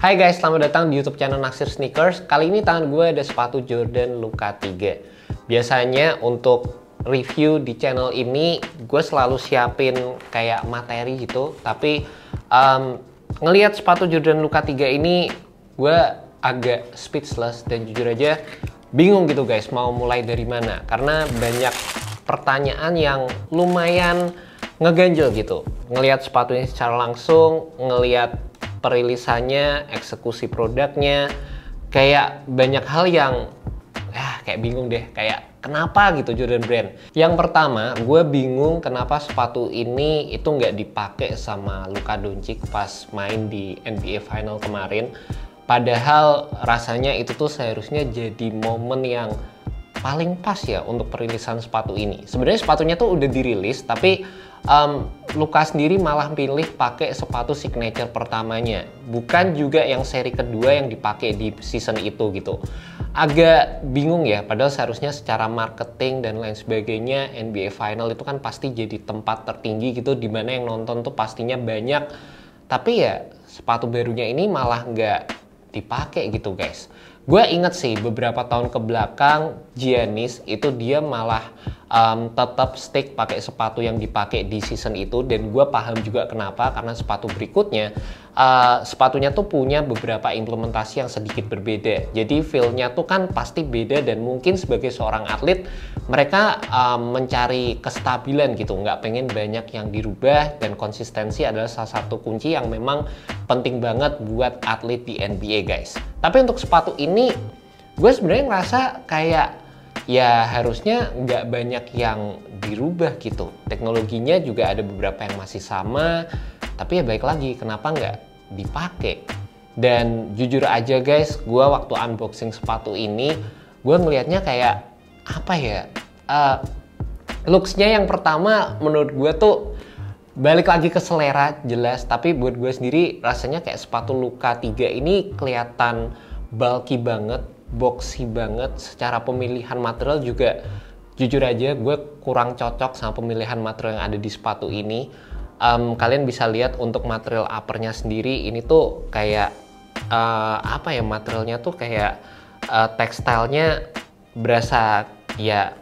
Hai guys, selamat datang di YouTube channel Naksir Sneakers. Kali ini tangan gue ada sepatu Jordan Luka 3. Biasanya untuk review di channel ini gue selalu siapin kayak materi gitu. Tapi ngelihat sepatu Jordan Luka 3 ini gue agak speechless dan jujur aja bingung gitu guys mau mulai dari mana. Karena banyak pertanyaan yang lumayan ngeganjel gitu. Ngelihat sepatunya secara langsung, ngelihat perilisannya, eksekusi produknya, kayak banyak hal yang kayak bingung deh, kayak kenapa gitu Jordan Brand. Yang pertama, gue bingung kenapa sepatu ini itu nggak dipakai sama Luka Doncic pas main di NBA Final kemarin. Padahal rasanya itu tuh seharusnya jadi momen yang paling pas ya untuk perilisan sepatu ini. Sebenarnya sepatunya tuh udah dirilis, tapi Luka sendiri malah pilih pakai sepatu signature pertamanya, bukan juga yang seri kedua yang dipakai di season itu gitu. Agak bingung ya, padahal seharusnya secara marketing dan lain sebagainya NBA Final itu kan pasti jadi tempat tertinggi gitu, dimana yang nonton tuh pastinya banyak. Tapi ya sepatu barunya ini malah nggak dipakai gitu guys. Gue inget sih beberapa tahun ke belakang Giannis itu dia malah tetap stick pakai sepatu yang dipakai di season itu, dan gue paham juga kenapa, karena sepatu berikutnya sepatunya tuh punya beberapa implementasi yang sedikit berbeda. Jadi feel-nya tuh kan pasti beda, dan mungkin sebagai seorang atlet mereka mencari kestabilan gitu, nggak pengen banyak yang dirubah, dan konsistensi adalah salah satu kunci yang memang penting banget buat atlet di NBA guys. Tapi untuk sepatu ini gue sebenarnya ngerasa kayak ya harusnya nggak banyak yang dirubah gitu. Teknologinya juga ada beberapa yang masih sama, tapi ya baik lagi kenapa nggak dipakai. Dan jujur aja guys, gue waktu unboxing sepatu ini gue ngelihatnya kayak apa ya, looks-nya yang pertama menurut gue tuh balik lagi ke selera jelas, tapi buat gue sendiri rasanya kayak sepatu Luka 3 ini kelihatan bulky banget, boxy banget. Secara pemilihan material juga jujur aja gue kurang cocok sama pemilihan material yang ada di sepatu ini. Kalian bisa lihat untuk material uppernya sendiri ini tuh kayak apa ya, materialnya tuh kayak tekstilnya berasa ya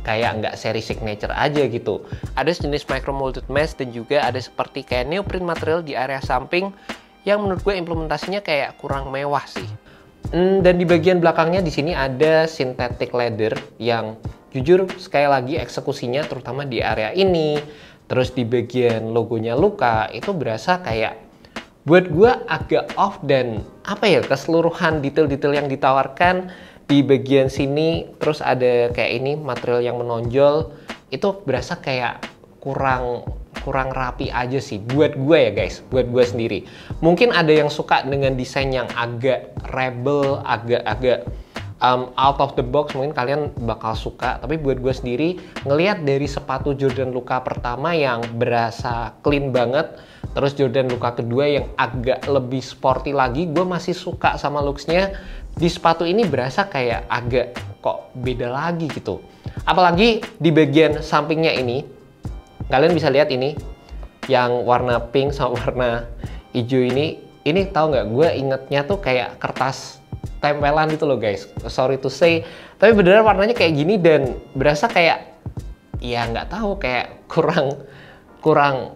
kayak nggak seri signature aja gitu. Ada sejenis micro molded mesh, dan juga ada seperti kayak neoprene material di area samping yang menurut gue implementasinya kayak kurang mewah sih. Dan di bagian belakangnya di sini ada synthetic leather yang jujur sekali lagi eksekusinya terutama di area ini, terus di bagian logonya Luka itu berasa kayak buat gue agak off, dan apa ya, keseluruhan detail-detail yang ditawarkan di bagian sini, terus ada kayak ini material yang menonjol, itu berasa kayak kurang rapi aja sih buat gue ya guys, buat gue sendiri. Mungkin ada yang suka dengan desain yang agak rebel, agak out of the box, mungkin kalian bakal suka. Tapi buat gue sendiri, ngelihat dari sepatu Jordan Luka pertama yang berasa clean banget, terus Jordan Luka kedua yang agak lebih sporty lagi, gue masih suka sama looks-nya. Di sepatu ini berasa kayak agak kok beda lagi gitu. Apalagi di bagian sampingnya ini, kalian bisa lihat ini yang warna pink sama warna hijau ini tahu nggak, gue ingetnya tuh kayak kertas tempelan gitu loh guys, sorry to say, tapi beneran warnanya kayak gini, dan berasa kayak ya nggak tahu, kayak kurang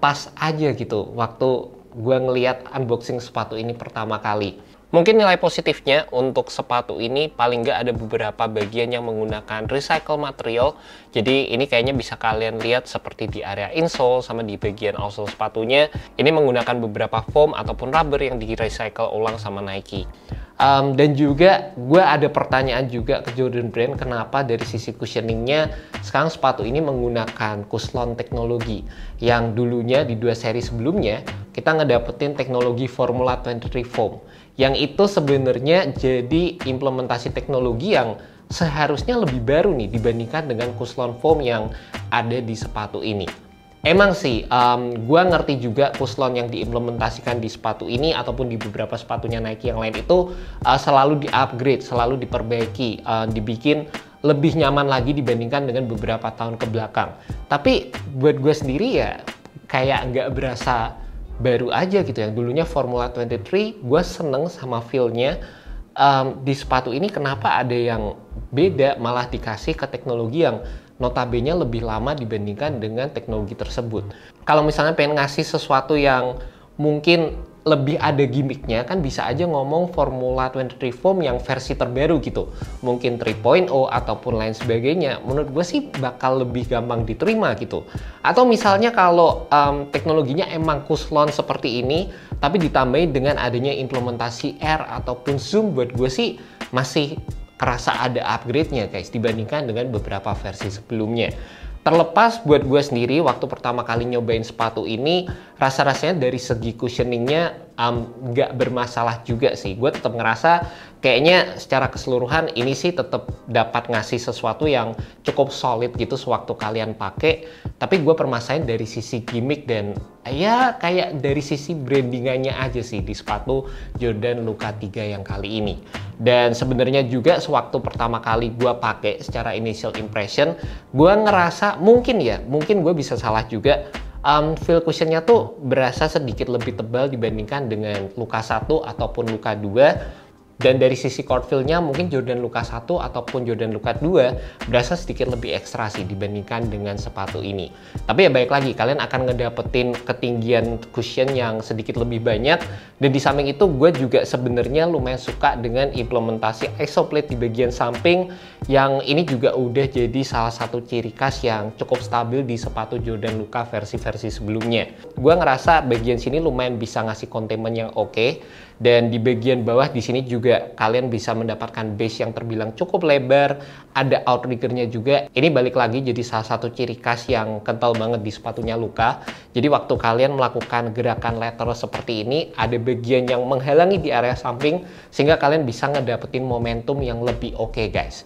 pas aja gitu waktu gue ngelihat unboxing sepatu ini pertama kali. Mungkin nilai positifnya untuk sepatu ini paling nggak ada beberapa bagian yang menggunakan recycle material. Jadi ini kayaknya bisa kalian lihat seperti di area insole sama di bagian outsole sepatunya. Ini menggunakan beberapa foam ataupun rubber yang di recycle ulang sama Nike. Dan juga gue ada pertanyaan juga ke Jordan Brand, kenapa dari sisi cushioningnya sekarang sepatu ini menggunakan Cuslon teknologi, yang dulunya di dua seri sebelumnya kita ngedapetin teknologi Formula 23 foam, yang itu sebenarnya jadi implementasi teknologi yang seharusnya lebih baru nih dibandingkan dengan Cuslon foam yang ada di sepatu ini. Emang sih, gue ngerti juga Cuslon yang diimplementasikan di sepatu ini ataupun di beberapa sepatunya Nike yang lain itu selalu di-upgrade, selalu diperbaiki, dibikin lebih nyaman lagi dibandingkan dengan beberapa tahun ke belakang. Tapi buat gue sendiri ya kayak nggak berasa baru aja gitu. Yang dulunya Formula 23, gue seneng sama feel-nya. Di sepatu ini kenapa ada yang beda, malah dikasih ke teknologi yang notabene lebih lama dibandingkan dengan teknologi tersebut. Kalau misalnya pengen ngasih sesuatu yang mungkin lebih ada gimmicknya, kan bisa aja ngomong Formula 23 foam yang versi terbaru gitu, mungkin 3.0 ataupun lain sebagainya. Menurut gue sih bakal lebih gampang diterima gitu. Atau misalnya kalau teknologinya emang Kuslon seperti ini, tapi ditambahin dengan adanya implementasi Air ataupun Zoom, buat gue sih masih kerasa ada upgrade-nya guys dibandingkan dengan beberapa versi sebelumnya. Terlepas buat gue sendiri waktu pertama kali nyobain sepatu ini, rasa-rasanya dari segi cushioningnya nggak bermasalah juga sih. Gue tetap ngerasa kayaknya secara keseluruhan ini sih tetap dapat ngasih sesuatu yang cukup solid gitu sewaktu kalian pakai. Tapi gue permasalahin dari sisi gimmick dan ya kayak dari sisi brandingannya aja sih di sepatu Jordan Luka 3 yang kali ini. Dan sebenarnya juga sewaktu pertama kali gue pakai secara initial impression, gue ngerasa mungkin gue bisa salah juga. Feel cushionnya tuh berasa sedikit lebih tebal dibandingkan dengan Luka 1 ataupun Luka 2. Dan dari sisi court feel-nya mungkin Jordan Luka 1 ataupun Jordan Luka 2 berasa sedikit lebih ekstra sih dibandingkan dengan sepatu ini. Tapi ya baik lagi, kalian akan ngedapetin ketinggian cushion yang sedikit lebih banyak. Dan di samping itu gue juga sebenarnya lumayan suka dengan implementasi isoplate di bagian samping, yang ini juga udah jadi salah satu ciri khas yang cukup stabil di sepatu Jordan Luka versi-versi sebelumnya. Gue ngerasa bagian sini lumayan bisa ngasih containment yang oke. Dan di bagian bawah di sini juga kalian bisa mendapatkan base yang terbilang cukup lebar, ada outriggernya juga. Ini balik lagi jadi salah satu ciri khas yang kental banget di sepatunya Luka. Jadi waktu kalian melakukan gerakan lateral seperti ini, ada bagian yang menghalangi di area samping sehingga kalian bisa ngedapetin momentum yang lebih oke guys.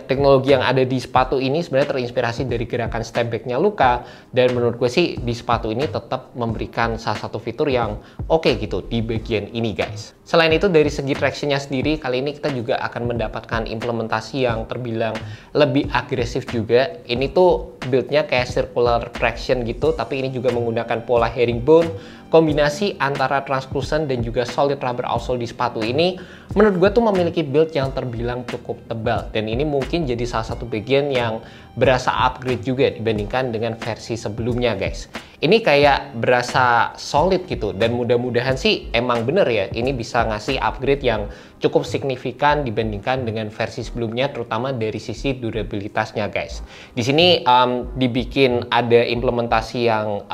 Teknologi yang ada di sepatu ini sebenarnya terinspirasi dari gerakan step back-nya Luka, dan menurut gue sih di sepatu ini tetap memberikan salah satu fitur yang oke gitu di bagian ini guys. Selain itu dari segi traction-nya sendiri, kali ini kita juga akan mendapatkan implementasi yang terbilang lebih agresif juga. Ini tuh build-nya kayak circular traction gitu, tapi ini juga menggunakan pola herringbone. Kombinasi antara translucent dan juga solid rubber outsole di sepatu ini menurut gue tuh memiliki build yang terbilang cukup tebal, dan ini mungkin jadi salah satu bagian yang berasa upgrade juga dibandingkan dengan versi sebelumnya guys. Ini kayak berasa solid gitu, dan mudah-mudahan sih emang bener ya ini bisa ngasih upgrade yang cukup signifikan dibandingkan dengan versi sebelumnya, terutama dari sisi durabilitasnya guys. Di sini dibikin ada implementasi yang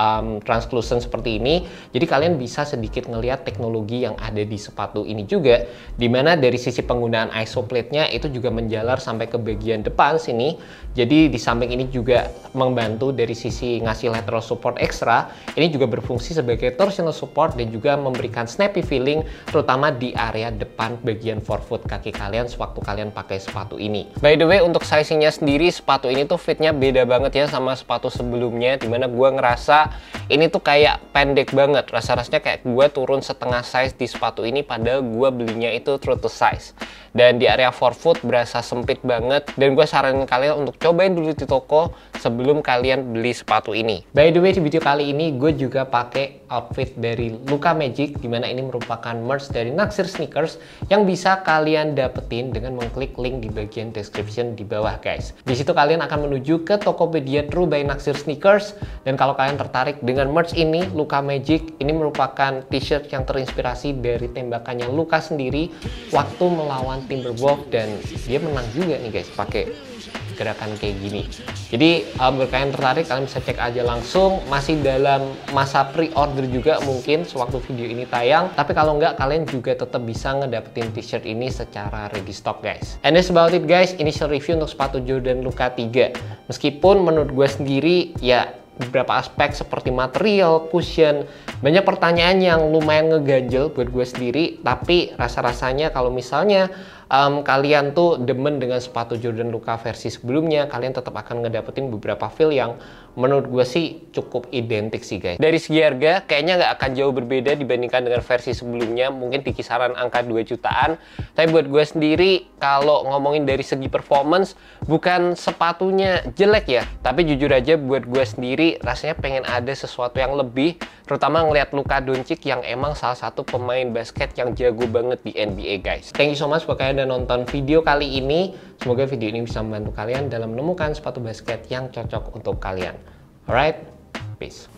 translucent seperti ini, jadi kalian bisa sedikit ngelihat teknologi yang ada di sepatu ini juga, dimana dari sisi penggunaan isoplate-nya itu juga menjalar sampai ke bagian depan sini. Jadi di samping ini juga membantu dari sisi ngasih lateral support ekstra, ini juga berfungsi sebagai torsional support dan juga memberikan snappy feeling terutama di area depan bagian forefoot kaki kalian sewaktu kalian pakai sepatu ini. By the way, untuk sizingnya sendiri sepatu ini tuh fitnya beda banget ya sama sepatu sebelumnya, dimana gue ngerasa ini tuh kayak pendek banget, rasa-rasanya kayak gue turun setengah size di sepatu ini padahal gue belinya itu true to size. Dan di area forefoot berasa sempit banget, dan gue saranin kalian untuk cobain dulu di toko sebelum kalian beli sepatu ini. By the way, di video kali ini gue juga pakai outfit dari Luka Magic, dimana ini merupakan merch dari Naksir Sneakers yang bisa kalian dapetin dengan mengklik link di bagian description di bawah guys. Di situ kalian akan menuju ke Tokopedia True by Naksir Sneakers, dan kalau kalian tertarik dengan merch ini, Luka Magic ini merupakan t-shirt yang terinspirasi dari tembakannya Luka sendiri waktu melawan Timberwolves, dan dia menang juga nih guys pakai gerakan kayak gini. Jadi buat kalian tertarik, kalian bisa cek aja langsung. Masih dalam masa pre-order juga mungkin sewaktu video ini tayang, tapi kalau nggak kalian juga tetap bisa ngedapetin t-shirt ini secara ready stock guys. And that's about it guys, initial review untuk sepatu Jordan Luka 3. Meskipun menurut gue sendiri ya beberapa aspek seperti material, cushion, banyak pertanyaan yang lumayan ngeganjel buat gue sendiri, tapi rasa-rasanya kalau misalnya kalian tuh demen dengan sepatu Jordan Luka versi sebelumnya, kalian tetap akan ngedapetin beberapa feel yang menurut gue sih cukup identik sih guys. Dari segi harga kayaknya nggak akan jauh berbeda dibandingkan dengan versi sebelumnya, mungkin di kisaran angka 2 jutaan. Tapi buat gue sendiri kalau ngomongin dari segi performance, bukan sepatunya jelek ya, tapi jujur aja buat gue sendiri Jadi rasanya pengen ada sesuatu yang lebih, terutama ngelihat Luka Doncic yang emang salah satu pemain basket yang jago banget di NBA guys. Thank you so much buat kalian udah nonton video kali ini. Semoga video ini bisa membantu kalian dalam menemukan sepatu basket yang cocok untuk kalian. Alright, peace.